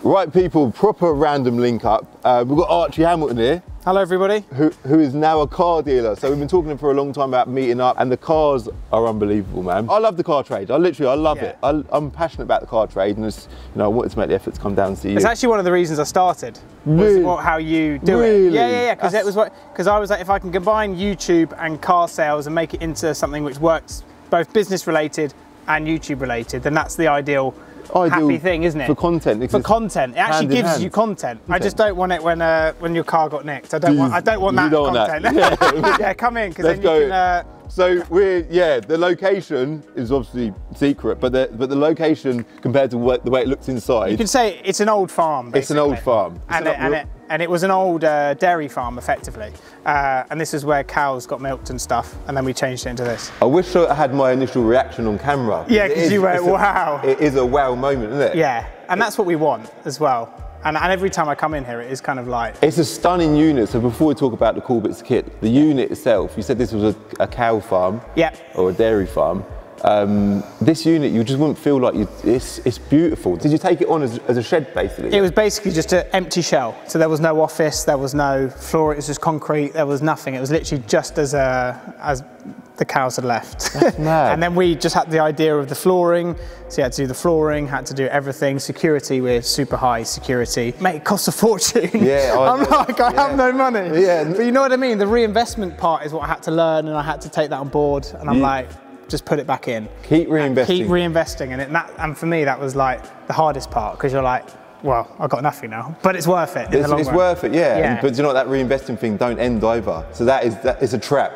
Right people, proper random link up. We've got Archie Hamilton here. Hello everybody. Who is now a car dealer. So we've been talking to him for a long time about meeting up, and the cars are unbelievable, man. I love the car trade. I love it. I'm passionate about the car trade, and it's, I wanted to make the effort to come down and see you. It's actually one of the reasons I started. Really? Was how you do really? it. Yeah. Because I was like, if I can combine YouTube and car sales and make it into something which works both business related and YouTube related, then that's the ideal happy thing, isn't it? For content. For content, it actually gives you content. I just don't want it when your car got nicked. I don't want that content. Yeah. Yeah, come in because then you can. So the location is obviously secret, but the location compared to the way it looks inside. You can say it's an old farm. Basically. It's an old farm. And it was an old dairy farm, effectively. And this is where cows got milked and stuff, and then we changed it into this. I wish I had my initial reaction on camera. Yeah, because you went, wow. It is a wow moment, isn't it? Yeah, and that's what we want as well. And every time I come in here, it is kind of like... It's a stunning unit. So before we talk about the cool bits of kit, the unit itself, you said this was a cow farm. Yeah. Or a dairy farm. This unit, you just wouldn't feel like it's beautiful. Did you take it on as a shed, basically? It was basically just an empty shell. So there was no office, there was no floor, it was just concrete, there was nothing. It was literally just as the cows had left. That's mad. And then we just had the idea of the flooring. So you had to do the flooring, had to do everything. Security, we're super high security. Mate, it costs a fortune. Yeah, I have no money. Yeah. But you know what I mean? The reinvestment part is what I had to learn, and I had to take that on board. And I'm like, just put it back in. Keep reinvesting. Keep reinvesting. And for me, that was like the hardest part, because you're like, well, I've got nothing now, but it's worth it in the long run. It's worth it, yeah. But you know what, that reinvesting thing don't end either. So that is a trap.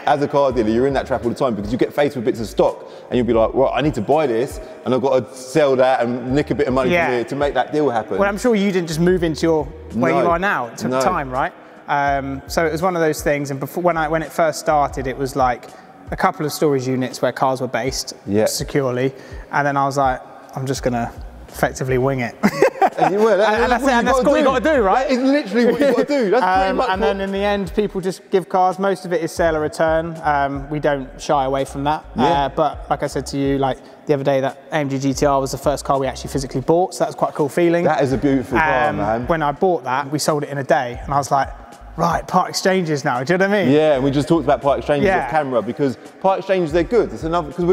As a car dealer, you're in that trap all the time, because you get faced with bits of stock and you'll be like, well, I need to buy this and I've got to sell that and nick a bit of money from here to make that deal happen. Well, I'm sure you didn't just move into where you are now. It took time, right? So it was one of those things. And before, when it first started, it was like a couple of storage units where cars were based securely. And then I was like, I'm just going to effectively wing it. And that's what you got to do, right? That is literally what you got to do. That's pretty much. And then in the end, people just give cars. Most of it is sale or return. We don't shy away from that. But like I said to you, like the other day, that AMG GTR was the first car we actually physically bought. So that's quite a cool feeling. That is a beautiful car, man. When I bought that, we sold it in a day, and I was like, right, part exchanges now. Do you know what I mean? Yeah, and we just talked about part exchanges off camera, because part exchanges, they're good. It's another, because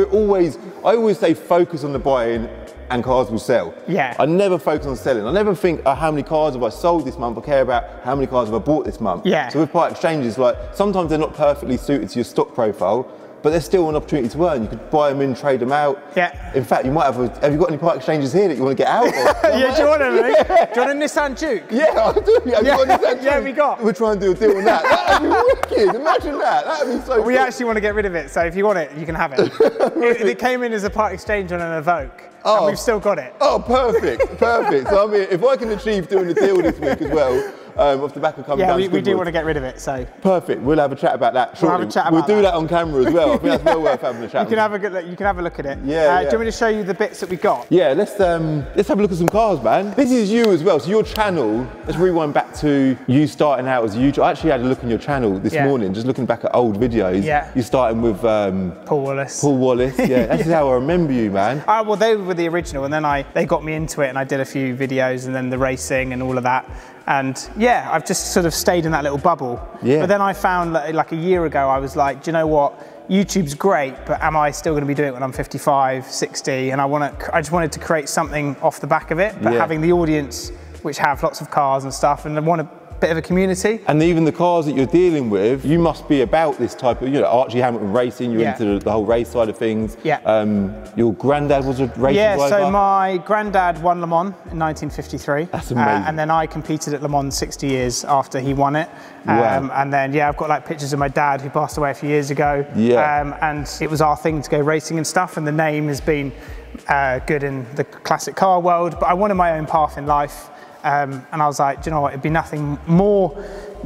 I always say focus on the buying and cars will sell. Yeah. I never focus on selling. I never think, how many cars have I sold this month? I care about how many cars have I bought this month. Yeah. So with part exchanges, like sometimes they're not perfectly suited to your stock profile, but there's still an opportunity to earn. You could buy them in, trade them out. Yeah. In fact, you might have you got any part exchanges here that you want to get out of? Yeah, do you want them, mate? Do you want a Nissan Juke? Yeah, I do. Have you got a Nissan Juke? Yeah, we got. We're trying to do a deal on that. That'd be wicked. Imagine that. That'd be so We actually want to get rid of it, so if you want it, you can have it. It came in as a part exchange on an Evoque. And we've still got it. Oh, perfect, perfect. So I mean, if I can achieve doing a deal this week as well, off the back of coming down. Yeah, we do want to get rid of it, so. Perfect. We'll have a chat about that shortly. We'll do that on camera as well. I think that's well worth having a chat. You can have a good look. You can have a look at it. Yeah. Do you want me to show you the bits that we got? Yeah. Let's have a look at some cars, man. This is you as well. So your channel. Let's rewind back to you starting out as a YouTuber. I actually had a look on your channel this morning, just looking back at old videos. Yeah. You're starting with Paul Wallace. Paul Wallace. Yeah. That's how I remember you, man. Well, they were the original, and then they got me into it, and I did a few videos, and then the racing and all of that. And yeah, I've just sort of stayed in that little bubble. Yeah. But then I found that like a year ago, I was like, do you know what? YouTube's great, but am I still going to be doing it when I'm 55, 60? And I just wanted to create something off the back of it, but having the audience, which have lots of cars and stuff, and I want a bit of a community. And even the cars that you're dealing with, you must be about this type of, Archie Hamilton racing, you're into the whole race side of things. Yeah. Your granddad was a racing driver? Yeah, so my granddad won Le Mans in 1953. That's amazing. And then I competed at Le Mans 60 years after he won it. Wow. And then, I've got like pictures of my dad who passed away a few years ago. Yeah. And it was our thing to go racing and stuff, and the name has been good in the classic car world, but I wanted my own path in life. And I was like, do you know what, it'd be nothing more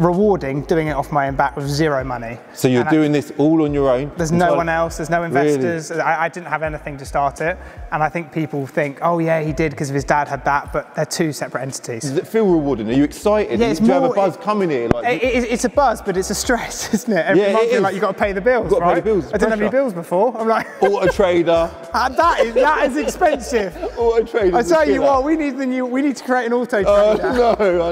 rewarding doing it off my own back with zero money. So you're doing this all on your own? There's no one else, there's no investors. Really? I didn't have anything to start it. And I think people think, oh yeah, he did because his dad had that, but they're two separate entities. Does it feel rewarding? Are you excited? Yeah, Do you have a buzz coming here? Like, it's a buzz, but it's a stress, isn't it? Every month you're like, you've got to pay the bills, right? Pay the bills. I didn't have any bills before. I'm like... Auto Trader. that is expensive. Auto Trader. I tell you what, we need to create an Auto Trader.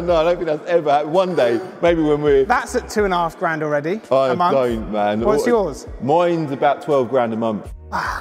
No, I don't think that's ever happened. One day, maybe when we're... That's at $2,500 already, I a month. don't, man. What's yours? Mine's about 12 grand a month.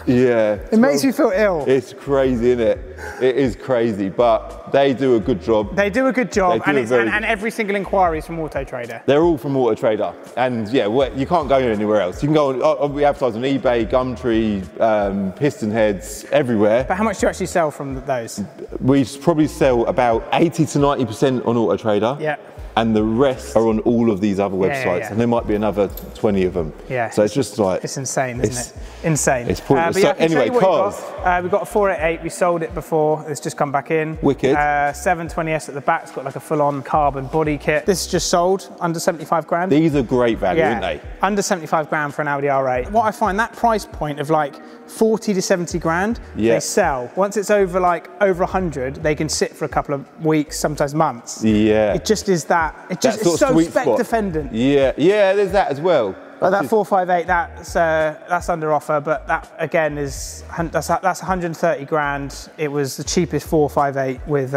Yeah. It makes you feel ill. It's crazy, isn't it? It is crazy, but they do a good job. They do a good job, and every single inquiry is from Auto Trader. They're all from Auto Trader, and yeah, you can't go anywhere else. You can go on, we advertise on eBay, Gumtree, Piston Heads, everywhere. But how much do you actually sell from those? We probably sell about 80 to 90% on Auto Trader. Yeah. And the rest are on all of these other websites, and there might be another 20 of them. Yeah. So it's just like... It's insane, isn't it? Insane. It's pointless. So anyway, cars. We've got a 488, we sold it before, it's just come back in. Wicked. 720S at the back, it's got like a full-on carbon body kit. This is just sold, under 75 grand. These are great value, aren't they? Under 75 grand for an Audi R8. What I find, that price point of like 40 to 70 grand, they sell. Once it's over 100, they can sit for a couple of weeks, sometimes months. Yeah. It just is that. It's so spec-dependent. Yeah, there's that as well. But that 458, that's under offer, but that again that's 130 grand. It was the cheapest 458 with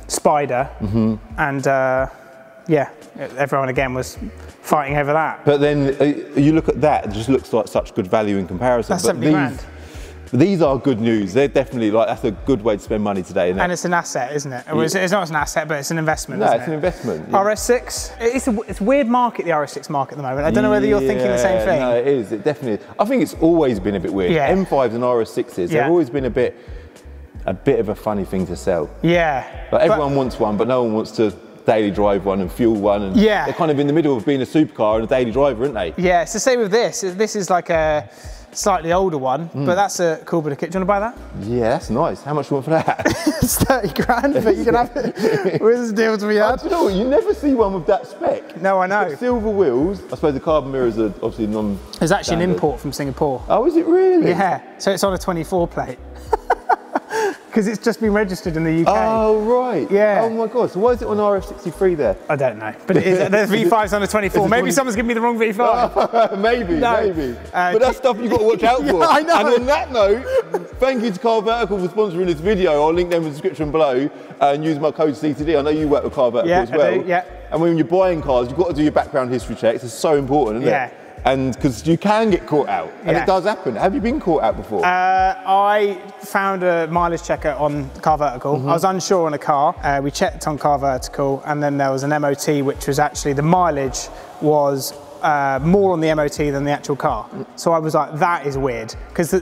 Spider, and yeah, everyone again was fighting over that. But then you look at that, it just looks like such good value in comparison. That's 70 grand. These are good news. They're definitely that's a good way to spend money today, isn't it? And it's an asset, isn't it? Yeah. It's not an asset, but it's an investment. No, it's an investment. Yeah. RS6. It's a weird market, the RS6 market at the moment. I don't know whether you're thinking the same thing. No, it is. It definitely is. I think it's always been a bit weird. Yeah. M5s and RS6s, they've always been a bit of a funny thing to sell. Yeah. Like everyone wants one, but no one wants to daily drive one and fuel one. And they're kind of in the middle of being a supercar and a daily driver, aren't they? Yeah, it's the same with this. This is like a slightly older one, but that's a cool bit of kit. Do you want to buy that? Yeah, that's nice. How much do you want for that? It's 30 grand, but you can have it. Where's the deal to be had? Do you know what? You never see one with that spec. No, I know. Silver wheels. I suppose the carbon mirrors are obviously non-standard. It's actually an import from Singapore. Oh, is it really? Yeah. So it's on a 24 plate. Because it's just been registered in the UK. Oh, right. Yeah. Oh, my God. So why is it on RF63 there? I don't know. But it is, the V5's on a 24. Maybe someone's given me the wrong V5. Maybe. But that's stuff you've got to watch out for. I know. And on that note, thank you to Car Vertical for sponsoring this video. I'll link them in the description below and use my code CTD. I know you work with Car Vertical as well. I do, yeah. And when you're buying cars, you've got to do your background history checks. It's so important, isn't it? And because you can get caught out, and it does happen. Have you been caught out before? I found a mileage checker on Car Vertical. I was unsure on a car. We checked on Car Vertical, and then there was an MOT, which was actually, the mileage was more on the MOT than the actual car. So I was like, that is weird. Because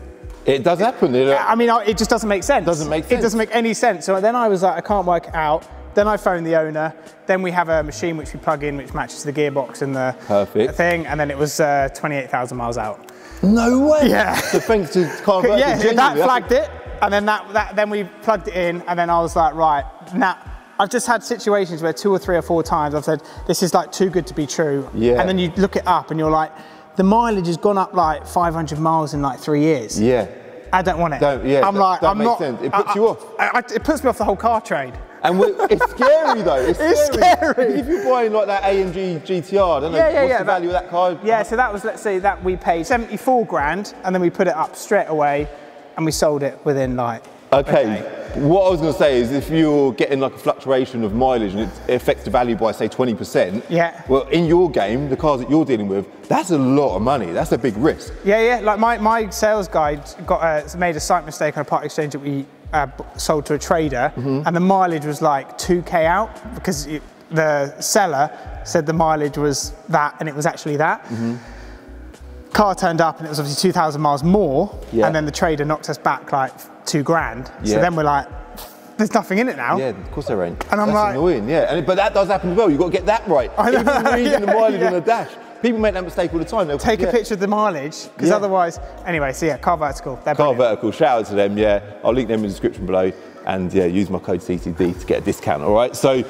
it does happen. I mean, it just doesn't make sense. It doesn't make any sense. So then I was like, I can't work it out. Then I phoned the owner. Then we have a machine which we plug in, which matches the gearbox and the thing. And then it was 28,000 miles out. No way. Yeah. So thanks to Car Vertical. Yeah, that flagged it. And then then we plugged it in. And then I was like, right, now I've just had situations where 2 or 3 or 4 times I've said, this is like too good to be true. Yeah. And then you look it up and you're like, the mileage has gone up like 500 miles in like 3 years. Yeah. I don't want it. I'm like, I'm not. Sense. It puts you off. It puts me off the whole car trade. And it's scary though. It's scary. If you're buying like that AMG GTR, I don't know what's the value of that car. Yeah, so that was, let's say that we paid 74 grand, and then we put it up straight away, and we sold it within like. Okay. What I was going to say is, if you're getting like a fluctuation of mileage and it affects the value by say 20%. Yeah. Well, in your game, the cars that you're dealing with, that's a lot of money. That's a big risk. Yeah. Like my sales guy made a slight mistake on a part exchange that we sold to a trader, and the mileage was like 2k out because the seller said the mileage was that, and it was actually that. Car turned up and it was obviously 2,000 miles more, and then the trader knocked us back like 2 grand. So then we're like, there's nothing in it now. Yeah, of course there ain't. And I'm like, annoying. Yeah, but that does happen as well. You've got to get that right. I know. Even reading the mileage on the dash. People make that mistake all the time. They'll take a picture of the mileage, because otherwise, anyway, so yeah, Car Vertical. Car Vertical, shout out to them, I'll link them in the description below, and use my code CTD to get a discount, all right? So,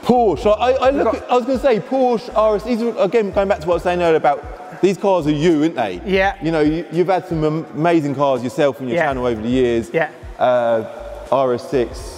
Porsche. I was going to say Porsche, RS. These are, again, going back to what I was saying earlier about these cars are you, aren't they? Yeah. You know, you've had some amazing cars yourself on your channel over the years. Yeah. RS6.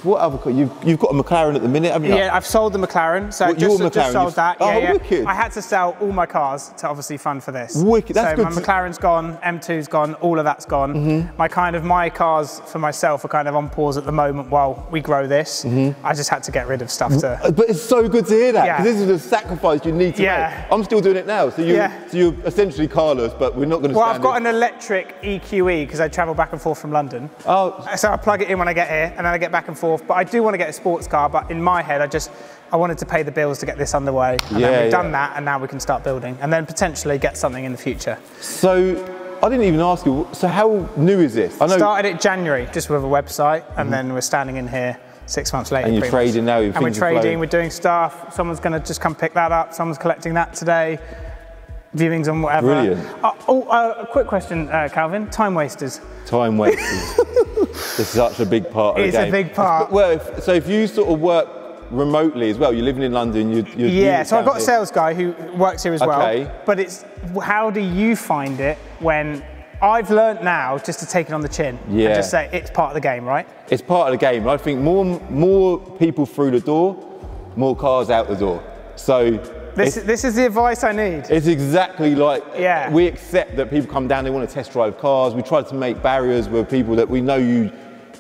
What other car? You've got a McLaren at the minute, haven't you? Yeah, I've sold the McLaren. So just sold that. Oh, wicked. I had to sell all my cars to obviously fund for this. Wicked. That's good. So my McLaren's gone, M2's gone, all of that's gone. My cars for myself are kind of on pause at the moment while we grow this. I just had to get rid of stuff to. But it's so good to hear that, because this is a sacrifice you need to make. I'm still doing it now. So you're essentially carless, but we're not going to. Well, I've got an electric EQE because I travel back and forth from London. Oh. So I plug it in when I get here, and then I get back and forth. But I do want to get a sports car, but in my head, I wanted to pay the bills to get this underway. And then we've done that, and now we can start building, and then potentially get something in the future. So, I didn't even ask you, so how new is this? I know started it January, just with a website, and then we're standing in here 6 months later. And you're trading now, and we're trading, we're doing stuff. Someone's going to just come pick that up. Someone's collecting that today. Viewings on whatever. Brilliant. A quick question, Calvin. Time wasters. Time wasters. It's such a big part of the game. It's a big part. Well, so if you sort of work remotely as well, you're living in London, yeah, so I've got a sales guy who works here as well. But it's, how do you find it when, I've learnt now just to take it on the chin and just say it's part of the game, right? It's part of the game. I think more people through the door, more cars out the door. So this is the advice I need. It's exactly like, we accept that people come down, they want to test drive cars. We try to make barriers where people that we know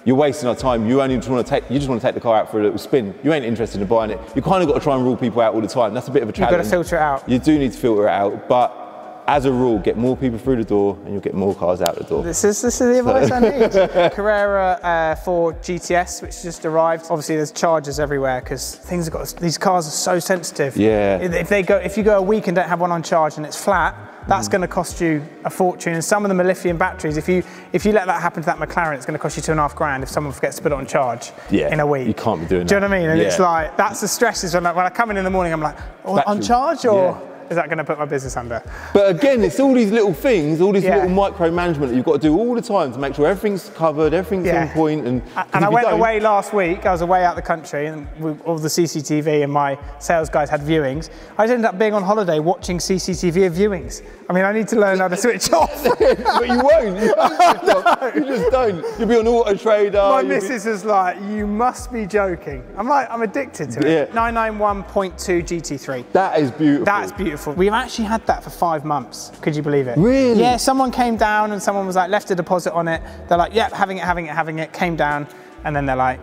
you're wasting our time. You just want to take the car out for a little spin. You ain't interested in buying it. You kind of got to try and rule people out all the time. That's a bit of a challenge. You've got to filter it out. You do need to filter it out, but as a rule, get more people through the door and you'll get more cars out the door. This is the advice I need. Carrera 4 GTS, which just arrived. Obviously, there's chargers everywhere because these cars are so sensitive. Yeah. If you go a week and don't have one on charge and it's flat, that's going to cost you a fortune. And some of them are lithium batteries. If you let that happen to that McLaren, it's going to cost you $2.5 grand if someone forgets to put it on charge in a week. You can't be doing that. Do you know what I mean? And it's like, that's the stresses when I come in the morning, I'm like, on charge or? Is that going to put my business under? But again, it's all these little things, all these little micromanagement that you've got to do all the time to make sure everything's covered, everything's on point. And I went away last week, I was away out the country, and with all the CCTV and my sales guys had viewings. I ended up being on holiday watching CCTV viewings. I mean, I need to learn how to switch off. But you won't. You just don't. You'll be on Auto Trader. My missus is like, you must be joking. I'm addicted to it. 991.2 GT3. That is beautiful. That's beautiful. We've actually had that for 5 months. Could you believe it? Really? Yeah, someone came down and someone was like, left a deposit on it. They're like, yep, having it, came down. And then they're like,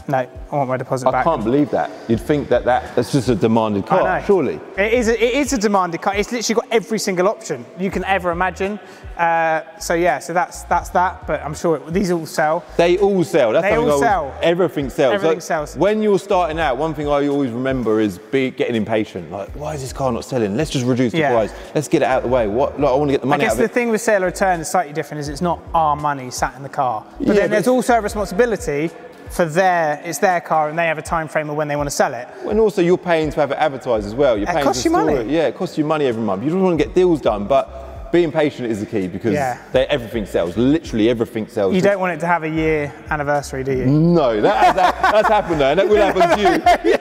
no, I want my deposit back. I can't believe that. You'd think that's just a demanded car, surely. It is a demanded car. It's literally got every single option you can ever imagine. So that's that, but I'm sure these all sell. They all sell. They all sell. Everything sells. Everything sells. When you're starting out, one thing I always remember is getting impatient. Like, why is this car not selling? Let's just reduce the price. Let's get it out of the way. I want to get the money out of it. I guess the thing with sale or return is slightly different, is it's not our money sat in the car. But then there's also a responsibility for it's their car and they have a time frame of when they want to sell it. And also you're paying to have it advertised as well. You're paying to store it. Yeah, it costs you money every month. You just want to get deals done, but being patient is the key because everything sells. Literally everything sells. You don't want it to have a year anniversary, do you? No, that's happened though, and that will happen to you.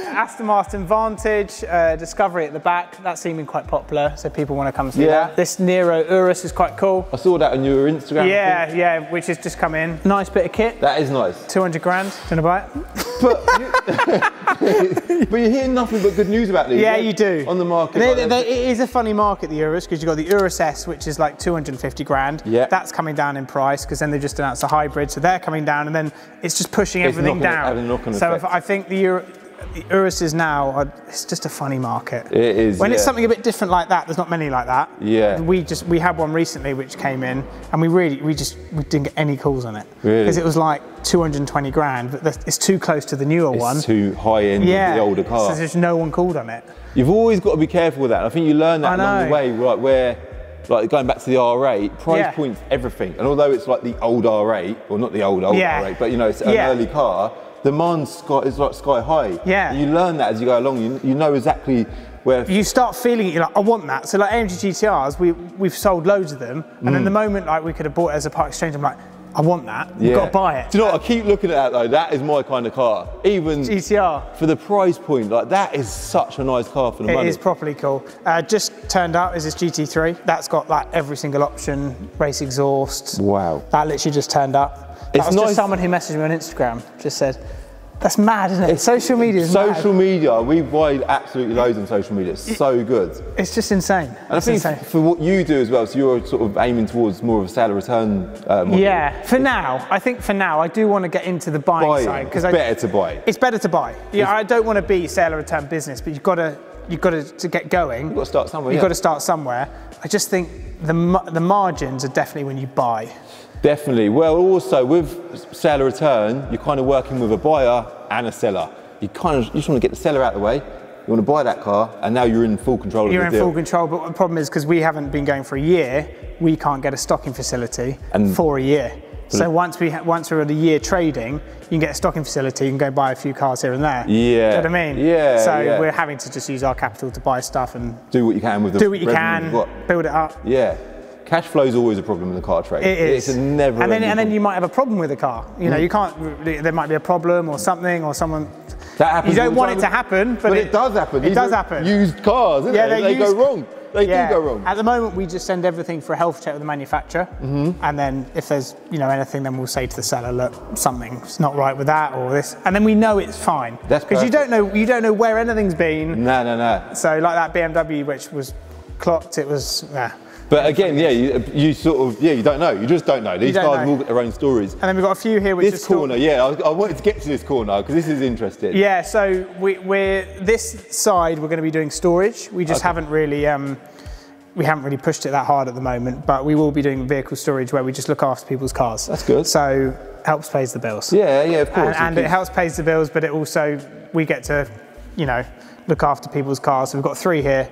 Aston Martin Vantage, Discovery at the back, that's seeming quite popular, so people want to come see that. This Nero Urus is quite cool. I saw that on your Instagram. Yeah, which has just come in. Nice bit of kit. That is nice. 200 grand, do you want to buy it? But you hear nothing but good news about these. Yeah, you do. On the market. It is a funny market, the Urus, because you've got the Urus S, which is like 250 grand. Yeah. That's coming down in price because then they've just announced a hybrid, so they're coming down, and then it's just pushing everything down. So I think the Urus is now, it's just a funny market. It is. When it's something a bit different like that, there's not many like that. Yeah. We had one recently which came in, and we didn't get any calls on it. Really? Because it was like 220 grand, but it's too close to the newer one. It's too high end of the older car. So there's no one called on it. You've always got to be careful with that. I think you learn that along the way, like going back to the R8, price points everything. And although it's like the old R8, or not the old R8, but you know, it's an early car, demand is like sky high. Yeah. And you learn that as you go along. You know exactly where. You start feeling it, you're like, I want that. So like AMG GTRs, we've sold loads of them. And then the moment like we could have bought it as a part exchange, I'm like, I want that. You've got to buy it. Do you know what? I keep looking at that though. That is my kind of car. Even GTR. For the price point, like that is such a nice car for the money. It is properly cool. Just turned up is this GT3. That's got like every single option, race exhaust. Wow. That literally just turned up. That was just someone who messaged me on Instagram. Just said, that's mad, isn't it? Social media is mad. Social media, we buy absolutely loads on social media. It's so good. It's just insane. And I think for what you do as well, so you're sort of aiming towards more of a seller return model. Yeah, for now. I think for now, I do want to get into the buying side. It's better to buy. It's better to buy. Yeah, I don't want to be seller return business, but you've got to get going. You've got to start somewhere. You've got to start somewhere. I just think the margins are definitely when you buy. Definitely. Well, also with seller return, you're kind of working with a buyer and a seller. You just want to get the seller out of the way. You want to buy that car, and now you're in full control of the deal. You're in full control, but the problem is because we haven't been going for a year, we can't get a stocking facility for a year. So once we're at a year trading, you can get a stocking facility, you can go buy a few cars here and there. Yeah. You know what I mean? Yeah. So we're having to just use our capital to buy stuff and do what you can with the do what you can, build it up. Yeah. Cash flow is always a problem in the car trade. It is. It's a never. And then you might have a problem with the car. You know, you can't. There might be a problem or something or someone. That happens. You don't want it to happen, but it does happen. It does happen. Used cars, isn't it? They go wrong. They do go wrong. At the moment, we just send everything for a health check with the manufacturer, and then if there's anything, then we'll say to the seller, look, something's not right with that or this, and then we know it's fine. That's because you don't know where anything's been. No. So like that BMW, which was clocked, it was. But again, you sort of, you don't know. You just don't know. These cars have all got their own stories. And then we've got a few here which this corner, I wanted to get to this corner because this is interesting. Yeah, so we're this side we're going to be doing storage. We just haven't really pushed it that hard at the moment, but we will be doing vehicle storage where we just look after people's cars. That's good. So helps pays the bills. Yeah, of course. And it helps pays the bills, but it also we get to, look after people's cars. So we've got 3 here,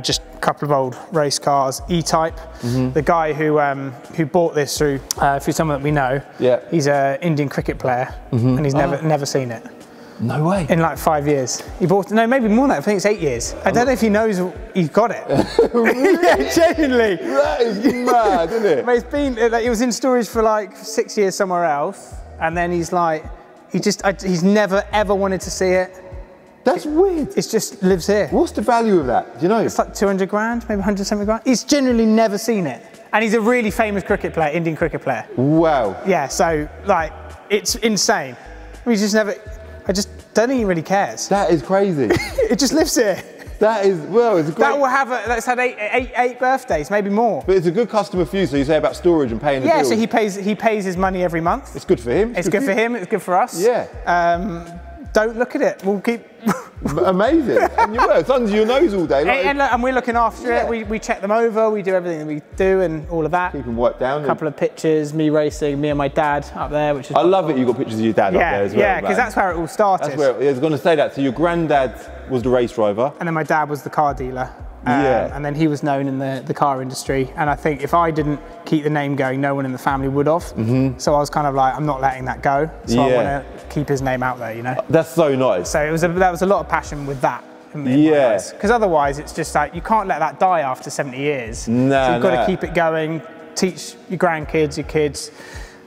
just a couple of old race cars, E-Type. The guy who bought this through someone that we know, he's an Indian cricket player, and he's never seen it. No way. In like 5 years. He bought, no, maybe more than that, I think it's 8 years. I don't know if he knows he's got it. Really? Yeah, genuinely. That is mad, isn't it? But it's been, he was in storage for like 6 years somewhere else, and then he's like, he's never ever wanted to see it. That's weird. It just lives here. What's the value of that? Do you know? It's like 200 grand, maybe 170 grand. He's genuinely never seen it. And he's a really famous cricket player, Indian cricket player. Wow. Yeah, so like, it's insane. I just don't think he really cares. That is crazy. It just lives here. That is, well, it's a great... That's had eight birthdays, maybe more. But it's a good customer for you, so you say about storage and paying the bills. Yeah, so he pays his money every month. It's good for him. It's good for him, it's good for us. Yeah. Don't look at it. We'll keep... Amazing. And it's under your nose all day. Like, and we're looking after it. We check them over. We do everything that we do and all of that. Keep them wiped down. A couple of pictures, me racing, me and my dad up there. Which is I love it you've got pictures of your dad up there as well. Yeah, because that's where it all started. That's where, I was going to say that. So your granddad was the race driver. And then my dad was the car dealer. And then he was known in the car industry. And I think if I didn't keep the name going, no one in the family would have. So I was kind of like, I'm not letting that go. So I want to keep his name out there, That's so nice. So that was a lot of passion with that. Because otherwise it's just like, you can't let that die after 70 years. So you've got to keep it going, teach your grandkids, your kids.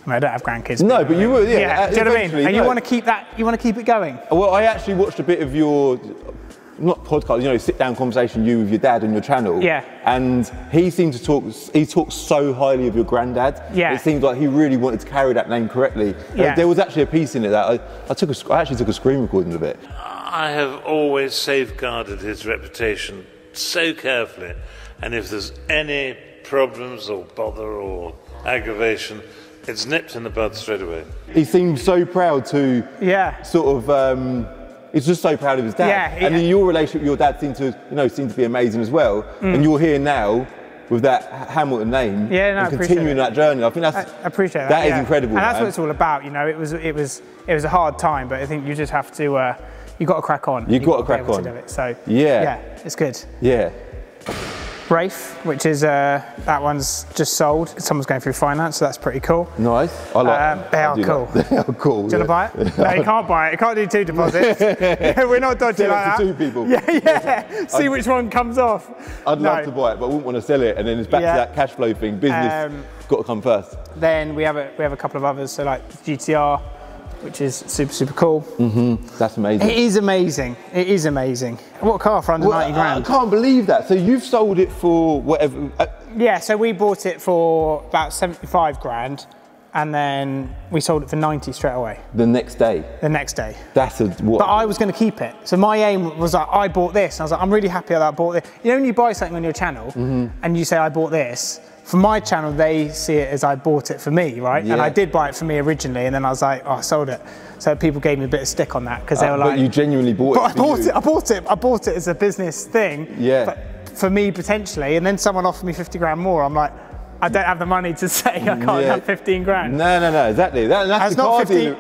I mean, I don't have grandkids. No, but you would, do you know what I mean? And you want to keep that, you want to keep it going. Well, I actually watched a bit of your, not podcast, sit down conversation you with your dad on your channel. Yeah. And he seemed to he talked so highly of your granddad. Yeah. It seemed like he really wanted to carry that name correctly. Yeah. There was actually a piece in it that I actually took a screen recording of it. I have always safeguarded his reputation so carefully, and if there's any problems or bother or aggravation, it's nipped in the bud straight away. He seemed so proud to sort of, he's just so proud of his dad. Yeah, and your relationship with your dad seemed to be amazing as well. And you're here now with that Hamilton name and continuing that journey. I think I appreciate that. That is incredible. And that's what it's all about. It was a hard time, but I think you just have to. You've got to crack on. You've got to crack on. To do it. So yeah, it's good. Yeah. Wraith, which is, that one's just sold. Someone's going through finance, so that's pretty cool. Nice. I like They are cool. They are cool. Do you want to buy it? No, you can't buy it. You can't do 2 deposits. We're not dodgy like that. Sell it to 2 people. Yeah. See which one comes off. I'd love to buy it, but I wouldn't want to sell it. And then it's back to that cash flow thing. Business got to come first. Then we have a couple of others. So like GTR, which is super cool. That's amazing. It is amazing. It is amazing. What car for under 90 grand? I can't believe that. So you've sold it for whatever. Yeah, so we bought it for about 75 grand, and then we sold it for 90 straight away. The next day? The next day. That's what? But I was going to keep it. So my aim was like, I bought this. And I was like, I'm really happy that I bought this. You know when you buy something on your channel, and you say, I bought this, for my channel, they see it as I bought it for me, right? Yeah. And I did buy it for me originally, and then I was like, oh, I sold it. So people gave me a bit of stick on that, because they were like... But you genuinely bought it. But I bought it as a business thing. Yeah. But for me, potentially, and then someone offered me 50 grand more. I'm like, I don't have the money to say I can't have 15 grand. No, exactly. That's the car dealer.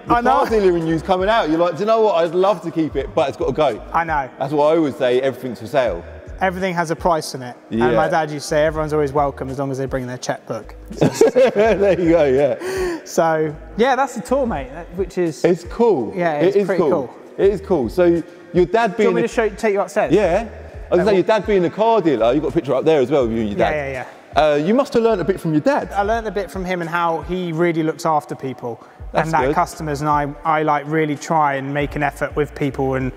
The car dealer in you's coming out. You're like, do you know what? I'd love to keep it, but it's got to go. I know. That's what I always say, everything's for sale. Everything has a price in it. Yeah. And my dad used to say, everyone's always welcome as long as they bring their checkbook. There you go, yeah. So, yeah, that's the tour, mate, which is... It's cool. Yeah, it's pretty cool. It is cool. So your dad being... Do you want me to take you upstairs? Yeah. I was going to say, your dad being a car dealer, you've got a picture up there as well of you and your dad. Yeah. You must have learned a bit from your dad. I learned a bit from him and how he really looks after people. That's and good. Customers, and I like really try and make an effort with people, and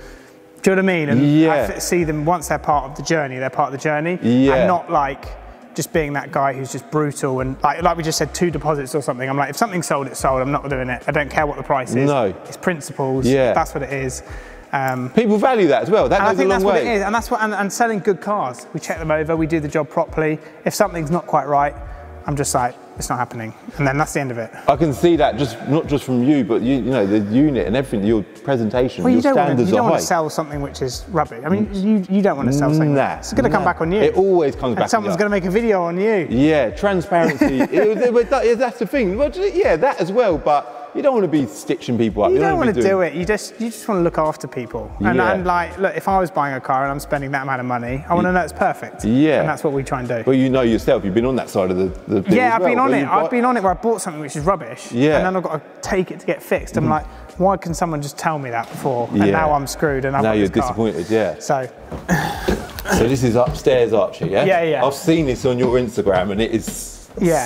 do you know what I mean? And I see them once they're part of the journey, they're part of the journey. Yeah. And not like just being that guy who's just brutal and like we just said, 2 deposits or something. I'm like, if something's sold, it's sold. I'm not doing it. I don't care what the price is. No. It's principles. Yeah. That's what it is. People value that as well. That goes a long way. That's what it is, and that's what. And selling good cars, we check them over, we do the job properly. If something's not quite right, I'm just like, it's not happening, and then that's the end of it. I can see that not just from you, but you know the unit and everything, your presentation, your standards are high. You don't want to sell something which is rubbish. I mean, you don't want to sell something. It's going to come back on you. It always comes back. And someone's going to make a video on you. Yeah, transparency. That's the thing. Yeah, that as well, but. You don't want to be stitching people up. You don't want to do it. You just want to look after people. And like, look, if I was buying a car and I'm spending that amount of money, I want to know it's perfect. Yeah. And that's what we try and do. Well, you know yourself. You've been on that side of the deal Yeah, as well, I've been on it. I've been on it where I bought something which is rubbish. Yeah. And then I've got to take it to get fixed. I'm like, why can someone just tell me that before? And now I'm screwed. And now you're disappointed. Yeah. So. So this is upstairs, Archie. Yeah. Yeah. I've seen this on your Instagram, and it is.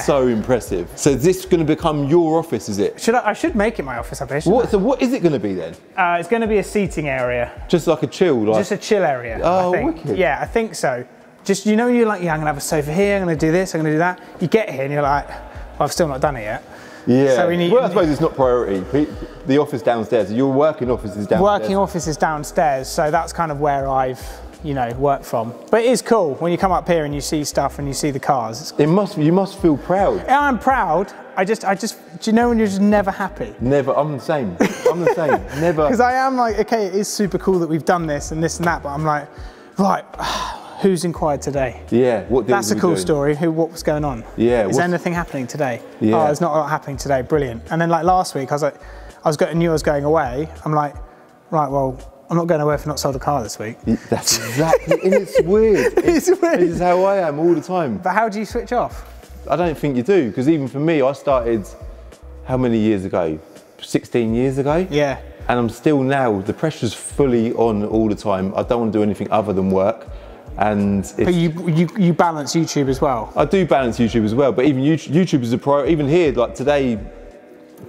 So impressive. So this is going to become your office, is it? I should make it my office up here. So what is it going to be then? It's going to be a seating area. Just like a chill? Just a chill area, Oh, I think. wicked. Yeah, I think so. Just, you know, you're like, yeah, I'm going to have a sofa here, I'm going to do this, I'm going to do that. You get here and you're like, well, I've still not done it yet. Yeah, so well, I suppose it's not priority. The office downstairs, your working office is downstairs. Working office is downstairs, so that's kind of where I've work from. But it is cool when you come up here and you see stuff and you see the cars. You must feel proud. Yeah, I'm proud. I just, do you know when you're just never happy? Never, I'm the same. I'm the same, never. Because I am like, okay, it is super cool that we've done this and this and that, but I'm like, right, who's inquired today? Yeah, what That's a cool story. What's going on? Yeah. Is anything happening today? Yeah. Oh, there's not a lot happening today, brilliant. And then like last week, I was like, knew I was going away. I'm like, right, well, I'm not going away if I've not sold a car this week. That's exactly, and it's weird. It's weird. This is how I am all the time. But how do you switch off? I don't think you do, because even for me, I started, how many years ago? 16 years ago? Yeah. And I'm still now, the pressure's fully on all the time. I don't want to do anything other than work. And but you balance YouTube as well? I do balance YouTube as well, but even YouTube is a priority. Even here, like today,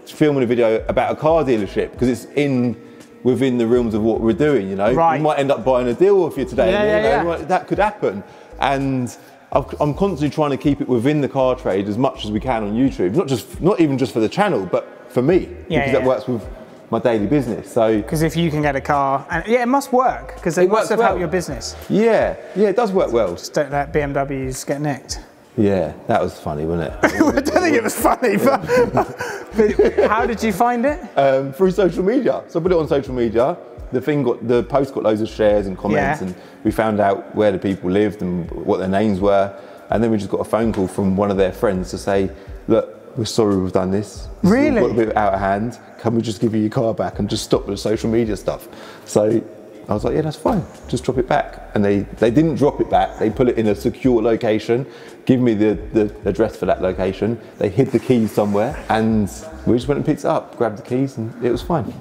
filming a video about a car dealership, because it's within the realms of what we're doing, you know. Right. You might end up buying a deal off you today. Yeah. That could happen. And I'm constantly trying to keep it within the car trade as much as we can on YouTube. Not even just for the channel, but for me, because that works with my daily business. So because if you can get a car, and it must work, because it must have helped your business. Yeah, it does work well. Just don't let BMWs get nicked. Yeah, that was funny, wasn't it? I don't think it was funny, but how did you find it? Through social media. So I put it on social media. The post got loads of shares and comments, and we found out where the people lived and what their names were. And then we just got a phone call from one of their friends to say, look, we're sorry we've done this. Really? Got a bit out of hand. Can we just give you your car back and just stop with the social media stuff? So I was like, yeah, that's fine. Just drop it back. And they didn't drop it back. They put it in a secure location, give me the address for that location. They hid the keys somewhere, and we just went and picked it up, grabbed the keys, and it was fine.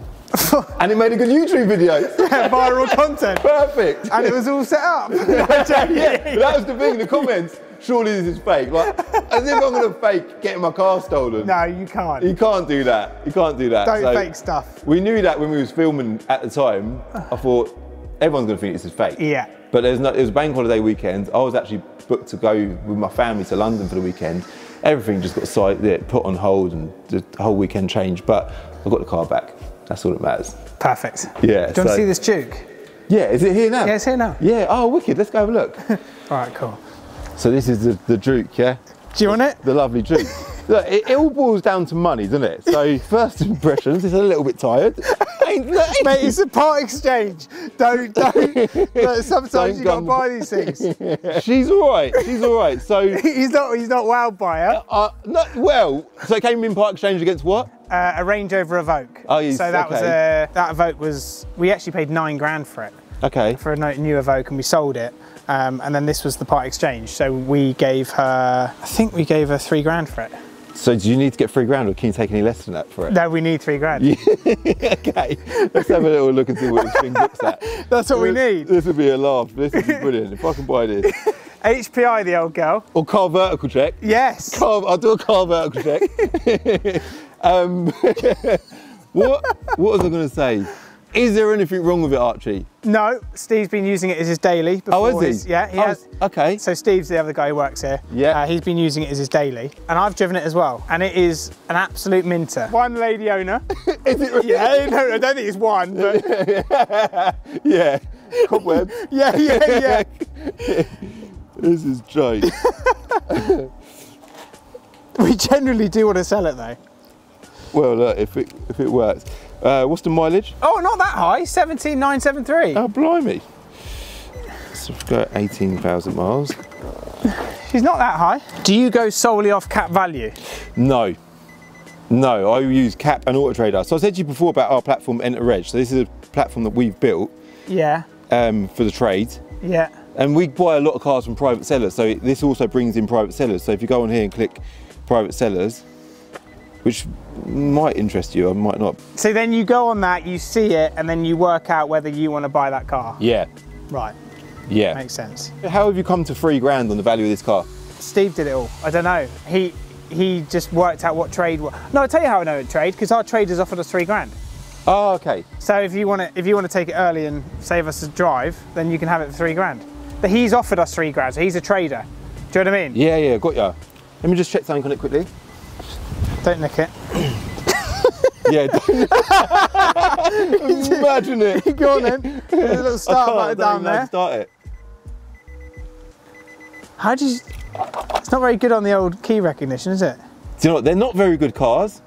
And it made a good YouTube video. Viral content. Perfect. And it was all set up. Yeah, that was the thing, the comments. Surely this is fake. Like, as if I'm going to fake getting my car stolen. No, you can't. You can't do that. You can't do that. Don't fake stuff. We knew that when we was filming at the time. I thought, everyone's going to think this is fake. Yeah. But it was a bank holiday weekend. I was actually booked to go with my family to London for the weekend. Everything just got put on hold and the whole weekend changed. But I got the car back. That's all that matters. Perfect. Yeah. Do you want to see this Duke? Yeah, is it here now? Yeah, it's here now. Yeah, oh, wicked. Let's go have a look. All right, cool. So this is the Duke, yeah? Do you want it? The lovely Duke. Look, it all boils down to money, doesn't it? So first impressions, it's a little bit tired. Mate, it's a part exchange. Don't. Look, sometimes you got to buy these things. She's all right. She's all right. So he's not wowed by her. So it came in part exchange against what? A Range Rover Evoque. Oh, yes. So that okay. was that Evoque was. We actually paid $9,000 for it. Okay. For a new Evoque, and we sold it. And then this was the part exchange. So we gave her. I think we gave her $3,000 for it. So do you need to get $3,000, or can you take any less than that for it? No, we need $3,000. Yeah. Okay, let's have a little look and see what this thing looks at. That's what we need. This would be a laugh. This would be brilliant if I can buy this. HPI, the old girl. Or car vertical check. Yes. I'll do a car vertical check. What was I going to say? Is there anything wrong with it, Archie? No, Steve's been using it as his daily. Oh, is he? Yeah, he has. Okay. So Steve's the other guy who works here. Yeah. He's been using it as his daily. And I've driven it as well. And it is an absolute minter. One lady owner. Is it really? Yeah, no, I don't think it's one, but... Yeah. Cobweb. yeah. This is joke. We generally do want to sell it though. Well, look, if it works. What's the mileage? Oh, not that high, 17,973. Oh, blimey. So we've got 18,000 miles. She's not that high. Do you go solely off cap value? No, I use cap and Auto Trader. So I said to you before about our platform Enter Reg. So this is a platform that we've built. Yeah. For the trade. Yeah. And we buy a lot of cars from private sellers. So this also brings in private sellers. So if you go on here and click private sellers, which might interest you, or might not. So then you go on that, you see it, and then you work out whether you want to buy that car. Yeah. Right. Yeah. Makes sense. How have you come to $3,000 on the value of this car? Steve did it all. I don't know. He just worked out what trade. No, I'll tell you how I know it trade, because our traders offered us $3,000. Oh, okay. So if you want to take it early and save us a drive, then you can have it for $3,000. But he's offered us $3,000, so he's a trader. Do you know what I mean? Yeah, got ya. Let me just check something on it quickly. Don't nick it. Yeah, don't. Imagine it. Go on then. There's a little start button down there. Start it. How do you... It's not very good on the old key recognition, is it? Do you know what? They're not very good cars.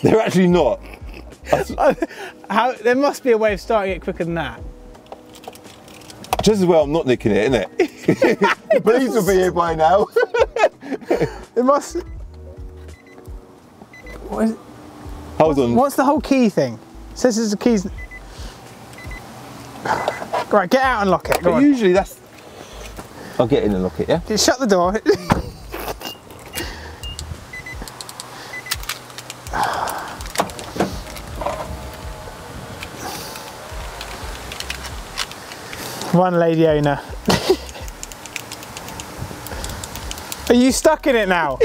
They're actually not. There must be a way of starting it quicker than that. Just as well I'm not nicking it, isn't it? The police will be here by now. It must... What is it? Hold on. What's the whole key thing? It says there's the keys. Right, get out and lock it. Go on. Usually that's... I'll get in and lock it, yeah? Just shut the door. One lady owner. Are you stuck in it now?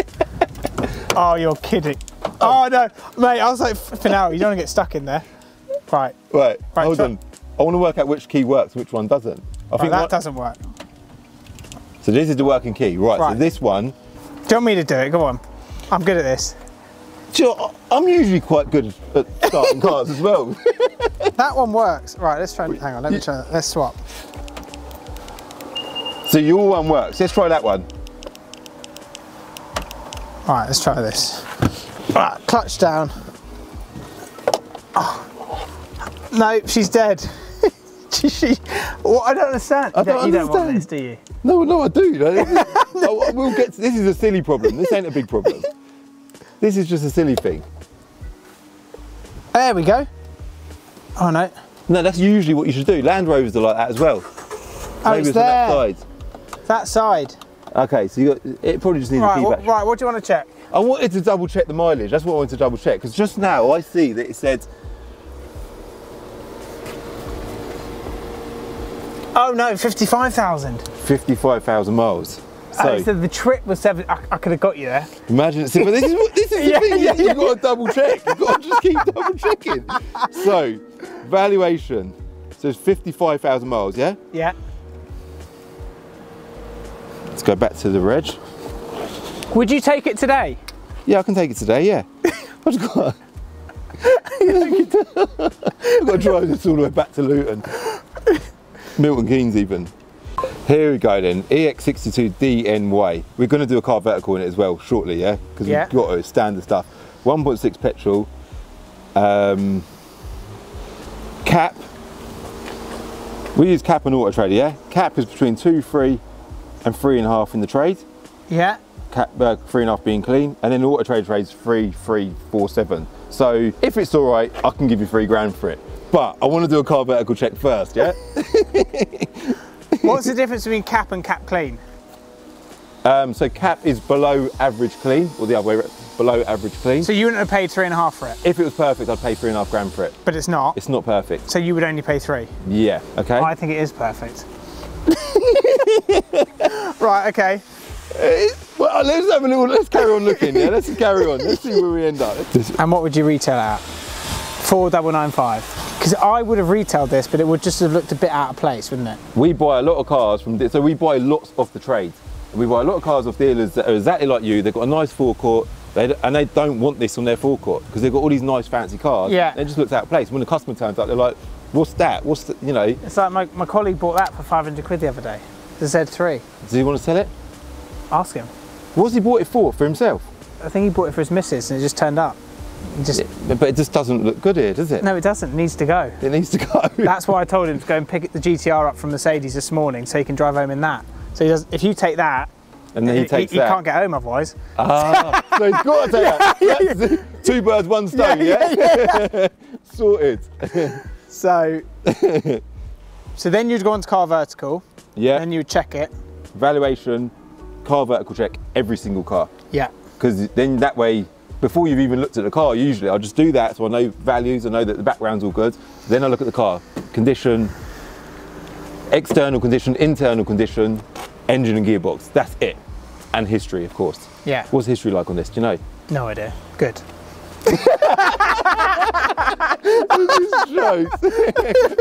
Oh, you're kidding. Oh no, mate, I was like, for now, you don't want to get stuck in there. Right, hold on. I want to work out which key works, which one doesn't. I think that doesn't work. So this is the working key, right? So this one. Do you want me to do it? Go on. I'm good at this. Sure, I'm usually quite good at starting cars as well. That one works. Right, let's try. Hang on, let me try that. Let's swap. So your one works. Let's try that one. All right, let's try this. All right, clutch down. Oh. No, she's dead. What? I don't understand. You don't want this, do you? No, I do. We'll get to, this is a silly problem. This ain't a big problem. This is just a silly thing. There we go. Oh no. No, that's usually what you should do. Land Rovers are like that as well. Oh, Maybe it's it's on that there. side. That side. Okay, so you got, it probably just needs a key battery. Right, what do you want to check? I wanted to double check the mileage. That's what I wanted to double check, because just now I see that it said. Oh no, 55,000. 55,000 miles. So So the trip was 7. I could have got you there. imagine it. But this is the thing. You've got to double check. You've got to just keep double checking. So valuation. So it's 55,000 miles. Yeah. Yeah. Let's go back to the reg. Would you take it today? Yeah, I can take it today. Yeah. I've just got. I've got to drive this all the way back to Luton. Milton Keynes even. Here we go then, EX62DNY. We're going to do a car vertical in it as well shortly, yeah? Because we've got to, standard stuff. 1.6 petrol. Cap. We use cap on Auto Trader, yeah? Cap is between 2.3 and 3.5 in the trade. Yeah. Cap 3.5 being clean, and then Auto Trader trades 3,347. So if it's all right, I can give you £3 for it. But I want to do a car vertical check first, yeah? What's the difference between cap and cap clean? So cap is below average clean, or the other way, below average clean. So you wouldn't have paid 3.5 for it? If it was perfect, I'd pay £3.5 for it. But it's not? It's not perfect. So you would only pay 3? Yeah, okay. I think it is perfect. Right, okay. Well, let's have a little, let's carry on looking, yeah? Let's carry on, let's see where we end up. And what would you retail it at? 4,995. Because I would have retailed this, but it would just have looked a bit out of place, wouldn't it? We buy a lot of cars from, so we buy lots off the trade. We buy a lot of cars off dealers that are exactly like you. They've got a nice forecourt, and they don't want this on their forecourt because they've got all these nice fancy cars. Yeah. They just looked out of place. When the customer turns up, they're like, what's that? What's the, you know? It's like my colleague bought that for 500 quid the other day. The Z3. Does he want to sell it? Ask him. What's he bought it for himself? I think he bought it for his missus and it just turned up. But it just doesn't look good here, does it? No, it doesn't. It needs to go. It needs to go. That's why I told him to go and pick the GTR up from Mercedes this morning so he can drive home in that. So he does. If you take that, and then he takes that. He can't get home otherwise. Ah, so he's got to take that. Two birds, one stone, yeah? Sorted. So then you'd go on to car vertical. Yeah. And then you would check it. Valuation, car vertical check every single car. Yeah. Because then that way, before you've even looked at the car, usually I'll just do that so I know values, I know that the background's all good. Then I look at the car, condition, external condition, internal condition, engine and gearbox. That's it. And history, of course. Yeah. What's history like on this? Do you know? No idea. Good.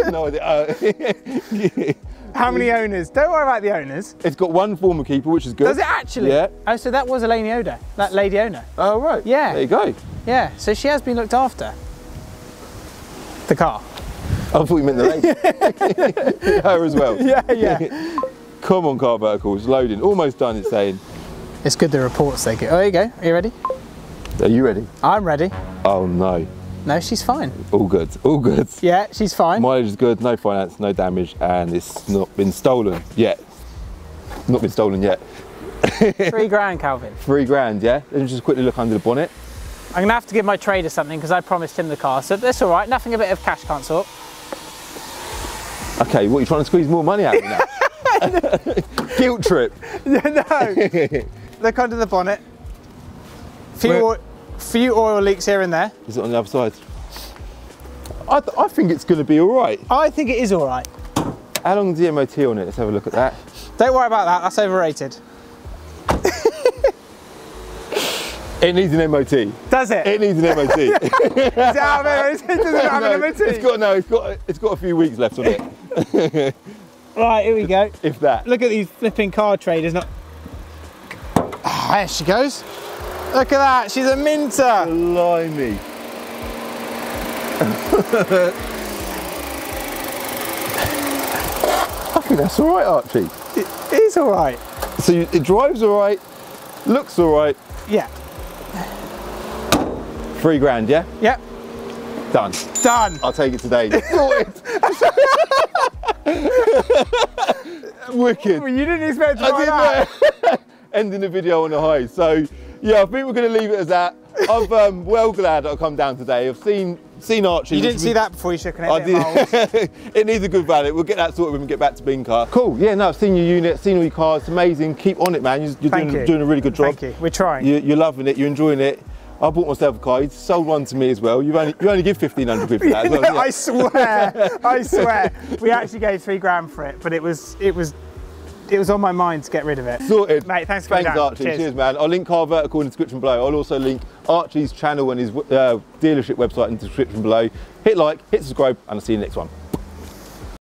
No idea. How many owners? Don't worry about the owners. It's got one former keeper, which is good. Does it actually? Yeah. Oh, so that was a lady owner. That lady owner. Oh, right. Yeah. There you go. Yeah. So she has been looked after. The car. I thought you meant the lady. Her as well. Yeah, yeah. Come on, car vertical. It's loading. Almost done, it's saying. It's good the reports they get. Oh, there you go. Are you ready? Are you ready? I'm ready. Oh, no. No, she's fine. All good. All good. Yeah, she's fine. Mileage is good, no finance, no damage, and it's not been stolen yet. Not been stolen yet. £3 Calvin. £3, yeah? Let me just quickly look under the bonnet. I'm going to have to give my trader something because I promised him the car, so that's all right. Nothing a bit of cash can't sort. Okay, what, you trying to squeeze more money out of me now? Guilt trip. No. Look under the bonnet. Few oil leaks here and there. Is it on the other side? I think it's going to be all right. I think it is all right. How long is the MOT on it? Let's have a look at that. Don't worry about that, that's overrated. It needs an MOT. Does it? It needs an MOT. Is it out of MOT? Does it have an MOT? It's got a few weeks left on it. Right, here we go. If that. Look at these flipping car traders. There she goes. Look at that, she's a minter. Blimey. I think that's all right, Archie. It is all right. So it drives all right, looks all right. Yeah. £3, yeah? Yep. Done. Done. I'll take it today. Sorted. Wicked. Well, you didn't expect to buy that. Ending the video on a high. So yeah, I think we're going to leave it as that. I'm well glad that I've come down today. I've seen seen Archie. You didn't see that before you shook an I did. It needs a good valet. We'll get that sorted when we get back to Bean Car. Cool. Yeah, no, I've seen your unit, seen all your cars. It's amazing. Keep on it, man. You're doing a really good job. Thank you. We're trying. You're loving it. You're enjoying it. I bought myself a car. You sold one to me as well. You only give 1,500 quid for that as well. Yeah. I swear. I swear. We actually gave £3 for it, but it was on my mind to get rid of it. Sorted. Mate, thanks for coming down. Archie. Cheers, man. I'll link Car Vertical in the description below. I'll also link Archie's channel and his dealership website in the description below. Hit like, hit subscribe, and I'll see you next one.